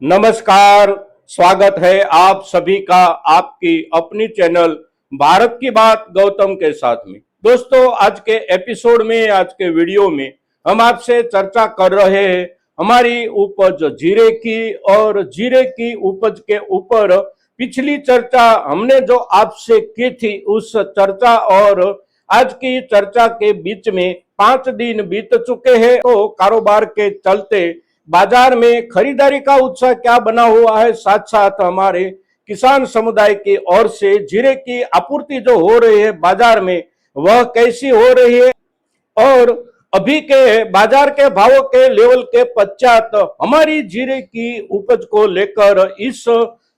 नमस्कार। स्वागत है आप सभी का आपकी अपनी चैनल भारत की बात गौतम के साथ में। दोस्तों, आज के एपिसोड में, आज के वीडियो में हम आपसे चर्चा कर रहे हैं हमारी उपज जीरे की, और जीरे की उपज के ऊपर पिछली चर्चा हमने जो आपसे की थी, उस चर्चा और आज की चर्चा के बीच में 5 दिन बीत चुके हैं। तो कारोबार के चलते बाजार में खरीदारी का उत्साह क्या बना हुआ है, साथ साथ हमारे किसान समुदाय की ओर से जीरे की आपूर्ति जो हो रही है बाजार में, वह कैसी हो रही है, और अभी के बाजार के भावों के लेवल के पश्चात हमारी जीरे की उपज को लेकर इस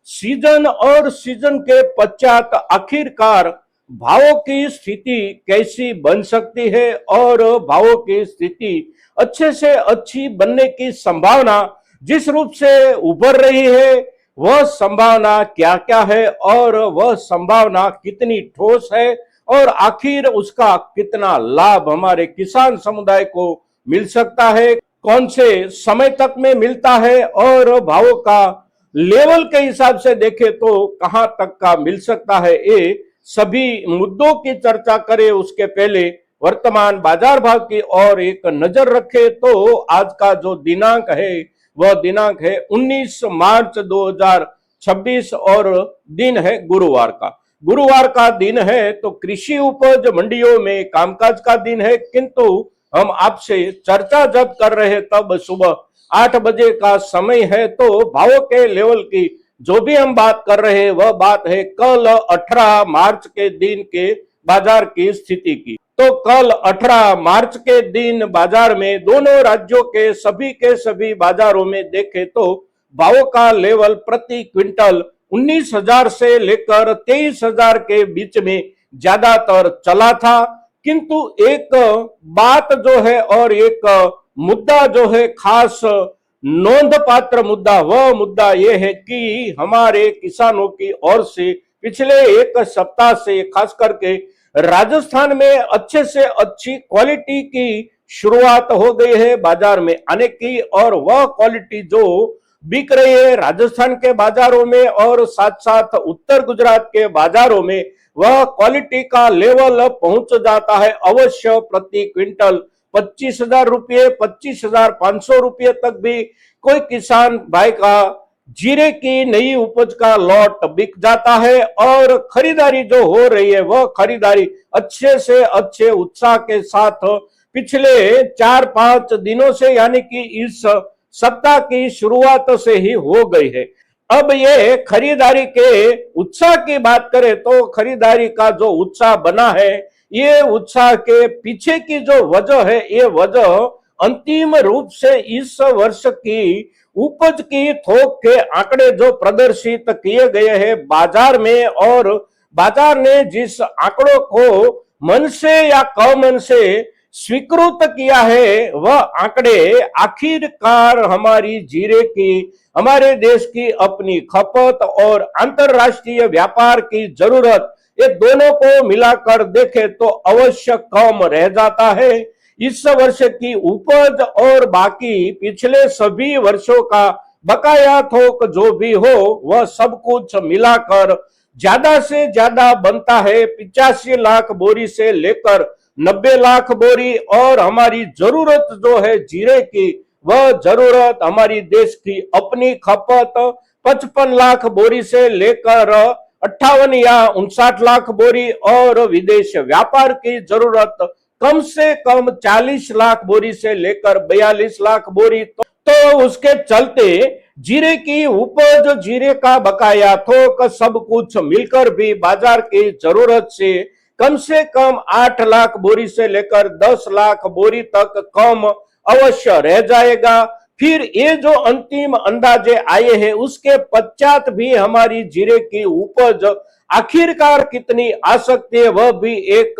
सीजन और सीजन के पश्चात आखिरकार भावों की स्थिति कैसी बन सकती है, और भावों की स्थिति अच्छे से अच्छी बनने की संभावना जिस रूप से उभर रही है, वह संभावना क्या क्या है, और वह संभावना कितनी ठोस है, और आखिर उसका कितना लाभ हमारे किसान समुदाय को मिल सकता है, कौन से समय तक में मिलता है, और भावों का लेवल के हिसाब से देखें तो कहां तक का मिल सकता है। ये सभी मुद्दों की चर्चा करें उसके पहले वर्तमान बाजार भाव की ओर एक नजर रखें तो आज का जो दिनांक है वह दिनांक है 19 मार्च 2026 और दिन है गुरुवार का दिन है। तो कृषि उपज मंडियों में कामकाज का दिन है, किंतु हम आपसे चर्चा जब कर रहे तब सुबह 8 बजे का समय है। तो भावों के लेवल की जो भी हम बात कर रहे हैं वह बात है कल 18 मार्च के दिन के बाजार की स्थिति की। तो कल 18 मार्च के दिन बाजार में दोनों राज्यों के सभी बाजारों में देखें तो भावों का लेवल प्रति क्विंटल 19,000 से लेकर 23,000 के बीच में ज्यादातर चला था। किंतु एक बात जो है और एक मुद्दा जो है, खास नोंदपात्र मुद्दा, वह मुद्दा यह है कि हमारे किसानों की ओर से पिछले एक सप्ताह से खास करके राजस्थान में अच्छे से अच्छी क्वालिटी की शुरुआत हो गई है बाजार में आने की, और वह क्वालिटी जो बिक रही है राजस्थान के बाजारों में और साथ साथ उत्तर गुजरात के बाजारों में, वह क्वालिटी का लेवल पहुंच जाता है अवश्य प्रति क्विंटल 25,000 रुपये, 25,500 रुपये तक भी कोई किसान भाई का जीरे की नई उपज का लॉट बिक जाता है। और खरीदारी जो हो रही है वह खरीदारी अच्छे से अच्छे उत्साह के साथ पिछले 4-5 दिनों से, यानी कि इस सप्ताह की शुरुआत से ही हो गई है। अब ये खरीदारी के उत्साह की बात करें तो खरीदारी का जो उत्साह बना है, ये उत्साह के पीछे की जो वजह है, ये वजह अंतिम रूप से इस वर्ष की उपज की थोक के आंकड़े जो प्रदर्शित किए गए हैं बाजार में, और बाजार ने जिस आंकड़ों को मन से या कमन से स्वीकृत किया है, वह आंकड़े आखिरकार हमारी जीरे की, हमारे देश की अपनी खपत और अंतरराष्ट्रीय व्यापार की जरूरत, ये दोनों को मिलाकर देखें तो अवश्य कम रह जाता है। इस वर्ष की उपज और बाकी पिछले सभी वर्षों का बकाया थोक जो भी हो, वह सब कुछ मिलाकर ज्यादा से ज्यादा बनता है 85 लाख बोरी से लेकर 90 लाख बोरी, और हमारी जरूरत जो है जीरे की, वह जरूरत हमारी देश की अपनी खपत 55 लाख बोरी से लेकर 58 या 59 लाख बोरी, और विदेश व्यापार की जरूरत कम से कम 40 लाख बोरी से लेकर 42 लाख बोरी। तो उसके चलते जीरे की उपज, जीरे का बकाया थोक सब कुछ मिलकर भी बाजार की जरूरत से कम 8 लाख बोरी से लेकर 10 लाख बोरी तक कम अवश्य रह जाएगा। फिर ये जो अंतिम अंदाजे आए हैं उसके पश्चात भी हमारी जीरे की उपज आखिरकार कितनी आ सकती है, वह भी एक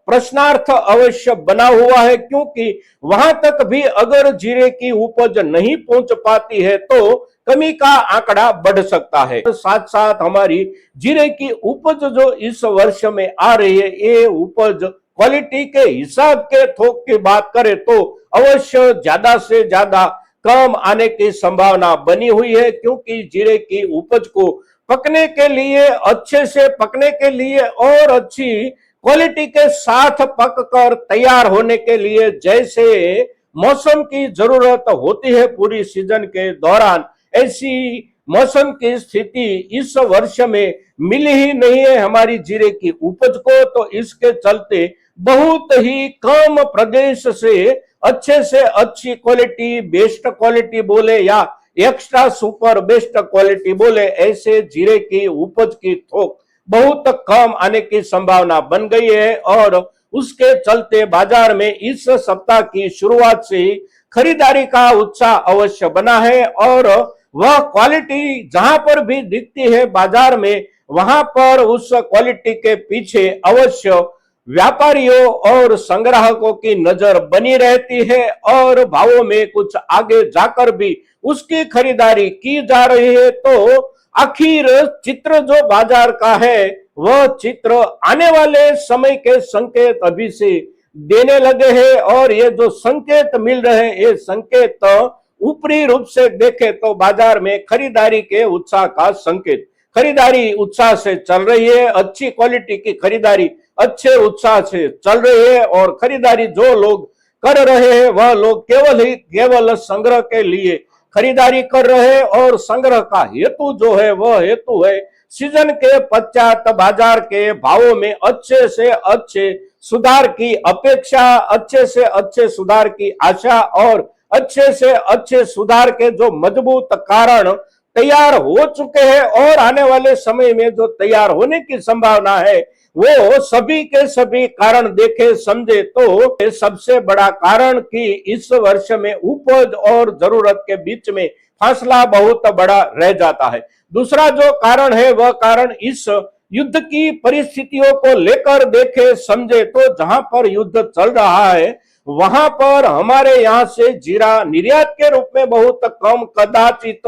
प्रश्नार्थ अवश्य बना हुआ है, क्योंकि वहां तक भी अगर जीरे की उपज नहीं पहुंच पाती है तो कमी का आंकड़ा बढ़ सकता है। साथ साथ हमारी जीरे की उपज जो इस वर्ष में आ रही है, ये उपज क्वालिटी के हिसाब के थोक की बात करें तो अवश्य ज्यादा से ज्यादा कम आने की संभावना बनी हुई है, क्योंकि जीरे की उपज को पकने के लिए, अच्छे से पकने के लिए और अच्छी क्वालिटी के साथ पककर तैयार होने के लिए जैसे मौसम की जरूरत होती है पूरी सीजन के दौरान, ऐसी मौसम की स्थिति इस वर्ष में मिली ही नहीं है हमारी जीरे की उपज को। तो इसके चलते बहुत ही कम प्रदेश से अच्छी क्वालिटी, बेस्ट क्वालिटी बोले या एक्स्ट्रा सुपर बेस्ट क्वालिटी बोले, ऐसे जीरे की उपज की थोक बहुत कम आने की संभावना बन गई है। और उसके चलते बाजार में इस सप्ताह की शुरुआत से ही खरीदारी का उत्साह अवश्य बना है और वह क्वालिटी जहां पर भी दिखती है बाजार में, वहां पर उस क्वालिटी के पीछे अवश्य व्यापारियों और संग्राहकों की नजर बनी रहती है और भावों में कुछ आगे जाकर भी उसकी खरीदारी की जा रही है। तो आखिर चित्र जो बाजार का है, वह चित्र आने वाले समय के संकेत अभी से देने लगे हैं और ये जो संकेत मिल रहे हैं, ये संकेत ऊपरी रूप से देखे तो बाजार में खरीदारी के उत्साह का संकेत, खरीदारी उत्साह से चल रही है, अच्छी क्वालिटी की खरीदारी अच्छे उत्साह से चल रही है और खरीदारी जो लोग कर रहे हैं वह लोग केवल संग्रह के लिए खरीदारी कर रहे हैं और संग्रह का हेतु जो है वह हेतु है सीजन के पश्चात बाजार के भावों में अच्छे से अच्छे सुधार की अपेक्षा, अच्छे से अच्छे सुधार की आशा और अच्छे से अच्छे सुधार के जो मजबूत कारण तैयार हो चुके हैं और आने वाले समय में जो तैयार होने की संभावना है, वो सभी के सभी कारण देखे समझे तो सबसे बड़ा कारण कि इस वर्ष में उपज और जरूरत के बीच में फासला बहुत बड़ा रह जाता है। दूसरा जो कारण है वह कारण इस युद्ध की परिस्थितियों को लेकर देखे समझे तो जहां पर युद्ध चल रहा है वहां पर हमारे यहाँ से जीरा निर्यात के रूप में बहुत कम कदाचित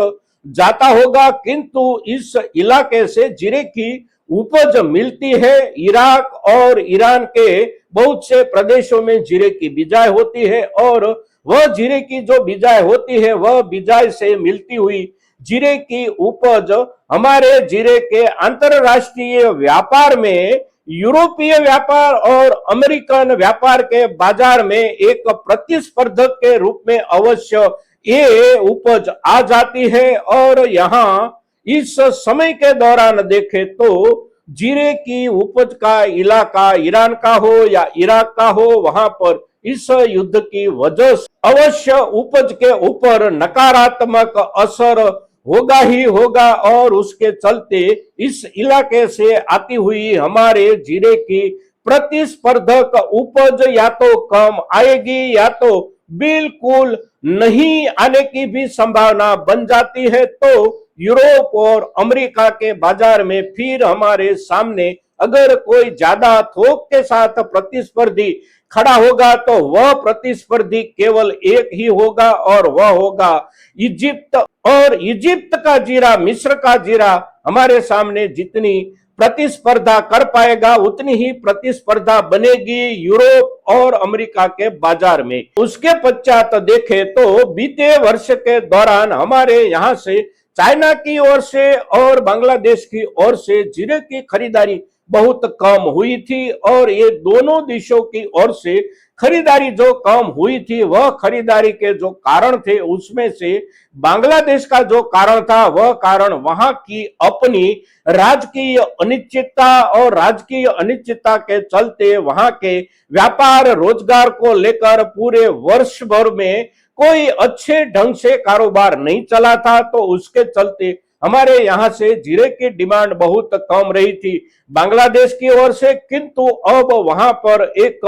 जाता होगा, किंतु इस इलाके से जीरे की उपज मिलती है। इराक और ईरान के बहुत से प्रदेशों में जीरे की बिजाई होती है और वह जीरे की जो बिजाई होती है वह बिजाई से मिलती हुई जीरे की उपज हमारे जीरे के अंतरराष्ट्रीय व्यापार में, यूरोपीय व्यापार और अमेरिकन व्यापार के बाजार में एक प्रतिस्पर्धक के रूप में अवश्य ये उपज आ जाती है। और यहाँ इस समय के दौरान देखे तो जीरे की उपज का इलाका ईरान का हो या इराक का हो, वहां पर इस युद्ध की वजह से अवश्य उपज के ऊपर नकारात्मक असर होगा ही होगा और उसके चलते इस इलाके से आती हुई हमारे जीरे की प्रतिस्पर्धक उपज या तो कम आएगी या तो बिल्कुल नहीं आने की भी संभावना बन जाती है। तो यूरोप और अमेरिका के बाजार में फिर हमारे सामने अगर कोई ज्यादा थोक के साथ प्रतिस्पर्धी खड़ा होगा तो वह प्रतिस्पर्धी केवल एक ही होगा और वह होगा इजिप्ट। और इजिप्ट का जीरा, मिस्र का जीरा हमारे सामने जितनी प्रतिस्पर्धा कर पाएगा उतनी ही प्रतिस्पर्धा बनेगी यूरोप और अमेरिका के बाजार में। उसके पश्चात देखे तो बीते वर्ष के दौरान हमारे यहाँ से चाइना की ओर से और बांग्लादेश की ओर से जीरे की खरीदारी बहुत कम हुई थी और ये दोनों देशों की ओर से खरीदारी जो कम हुई थी वह खरीदारी के जो कारण थे उसमें से बांग्लादेश का जो कारण था वह कारण वहां की अपनी राजकीय अनिश्चितता और राजकीय अनिश्चितता के चलते वहां के व्यापार रोजगार को लेकर पूरे वर्ष भर में कोई अच्छे ढंग से कारोबार नहीं चला था। तो उसके चलते हमारे यहाँ से जीरे की डिमांड बहुत कम रही थी बांग्लादेश की ओर से, किंतु अब वहां पर एक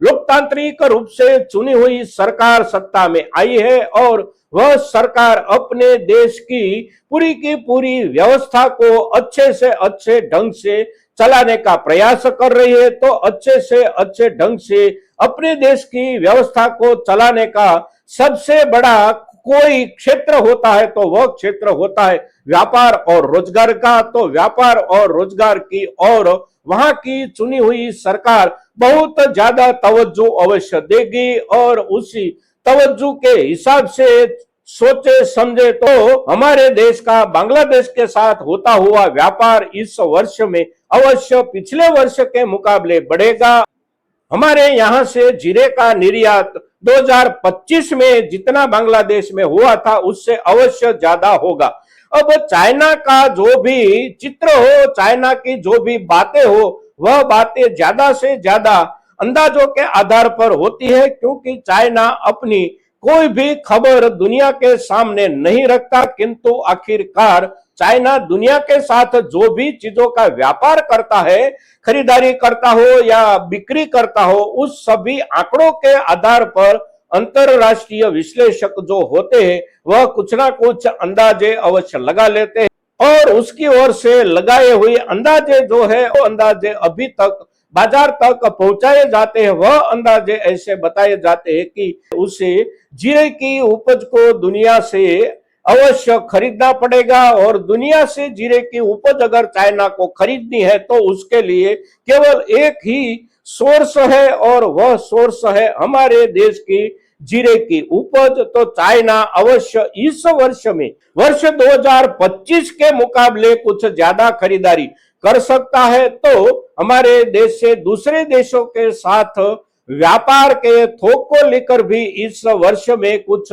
लोकतांत्रिक रूप से चुनी हुई सरकार सत्ता में आई है और वह सरकार अपने देश की पूरी व्यवस्था को अच्छे से अच्छे ढंग से चलाने का प्रयास कर रही है। तो अच्छे से अच्छे ढंग से अपने देश की व्यवस्था को चलाने का सबसे बड़ा कोई क्षेत्र होता है तो वह क्षेत्र होता है व्यापार और रोजगार का। तो व्यापार और रोजगार की और वहां की चुनी हुई सरकार बहुत ज्यादा तवज्जो अवश्य देगी और उसी तवज्जो के हिसाब से सोचे समझे तो हमारे देश का बांग्लादेश के साथ होता हुआ व्यापार इस वर्ष में अवश्य पिछले वर्ष के मुकाबले बढ़ेगा। हमारे यहाँ से जीरे का निर्यात 2025 में जितना बांग्लादेश में हुआ था उससे अवश्य ज्यादा होगा। अब चाइना का जो भी चित्र हो, चाइना की जो भी बातें हो, वह बातें ज्यादा से ज्यादा अंदाजों के आधार पर होती है, क्योंकि चाइना अपनी कोई भी खबर दुनिया के सामने नहीं रखता, किंतु आखिरकार चाइना दुनिया के साथ जो भी चीजों का व्यापार करता है, खरीदारी करता हो या बिक्री करता हो, उस सभी आंकड़ों के आधार पर अंतरराष्ट्रीय विश्लेषक जो होते हैं वह कुछ ना कुछ अंदाजे अवश्य लगा लेते हैं और उसकी ओर से लगाए हुए अंदाजे जो है वो अंदाजे अभी तक बाजार तक पहुंचाए जाते हैं। वह अंदाजे ऐसे बताए जाते हैं कि उसे जीरे की उपज को दुनिया से अवश्य खरीदना पड़ेगा और दुनिया से जीरे की उपज अगर चाइना को खरीदनी है तो उसके लिए केवल एक ही सोर्स है और वह सोर्स है हमारे देश की जीरे की उपज। तो चाइना अवश्य इस वर्ष में वर्ष 2025 के मुकाबले कुछ ज्यादा खरीदारी कर सकता है। तो हमारे देश से दूसरे देशों के साथ व्यापार के थोक को लेकर भी इस वर्ष में कुछ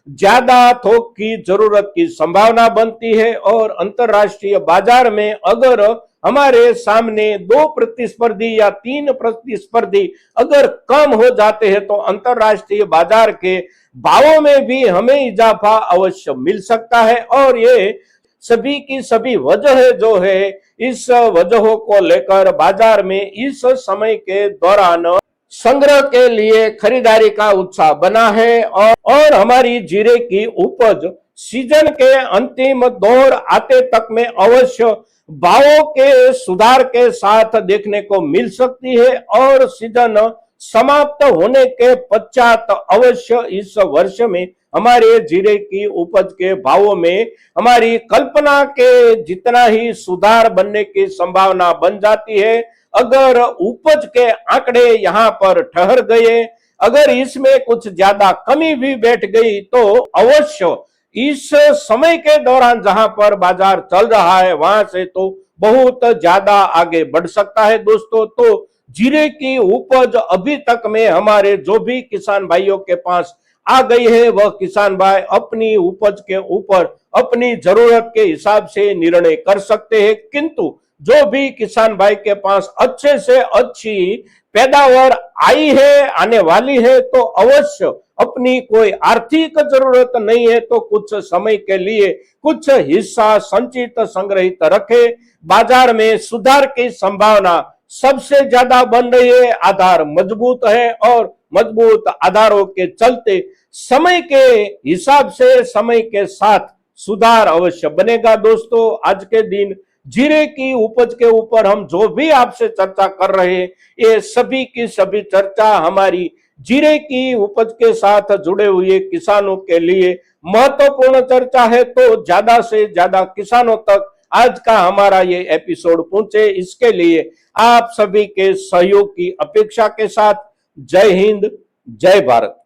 ज्यादा थोक की जरूरत की संभावना बनती है और अंतरराष्ट्रीय बाजार में अगर हमारे सामने 2 प्रतिस्पर्धी या 3 प्रतिस्पर्धी अगर कम हो जाते हैं तो अंतरराष्ट्रीय बाजार के भावों में भी हमें इजाफा अवश्य मिल सकता है। और ये सभी की सभी वजह जो है, इस वजहों को लेकर बाजार में इस समय के दौरान संग्रह के लिए खरीदारी का उत्साह बना है और हमारी जीरे की उपज सीजन के अंतिम दौर आते तक में अवश्य भावों के सुधार के साथ देखने को मिल सकती है और सीजन समाप्त होने के पश्चात अवश्य इस वर्ष में हमारे जीरे की उपज के भावों में हमारी कल्पना के जितना ही सुधार बनने की संभावना बन जाती है। अगर उपज के आंकड़े यहाँ पर ठहर गए, अगर इसमें कुछ ज्यादा कमी भी बैठ गई तो अवश्य इस समय के दौरान जहां पर बाजार चल रहा है वहां से तो बहुत ज्यादा आगे बढ़ सकता है दोस्तों। तो जीरे की उपज अभी तक में हमारे जो भी किसान भाइयों के पास आ गई है, वह किसान भाई अपनी उपज के ऊपर अपनी जरूरत के हिसाब से निर्णय कर सकते हैं, किंतु जो भी किसान भाई के पास अच्छे से अच्छी पैदावार आई है, आने वाली है, तो अवश्य अपनी कोई आर्थिक जरूरत नहीं है तो कुछ समय के लिए कुछ हिस्सा संचित संग्रहित रखे। बाजार में सुधार की संभावना सबसे ज्यादा बन रही है, आधार मजबूत है और मजबूत आधारों के चलते समय के हिसाब से समय के साथ सुधार अवश्य बनेगा। दोस्तों, आज के दिन जीरे की उपज के ऊपर हम जो भी आपसे चर्चा कर रहे हैं, ये सभी की सभी चर्चा हमारी जीरे की उपज के साथ जुड़े हुए किसानों के लिए महत्वपूर्ण चर्चा है। तो ज्यादा से ज्यादा किसानों तक आज का हमारा ये एपिसोड पहुंचे, इसके लिए आप सभी के सहयोग की अपेक्षा के साथ जय हिंद, जय भारत।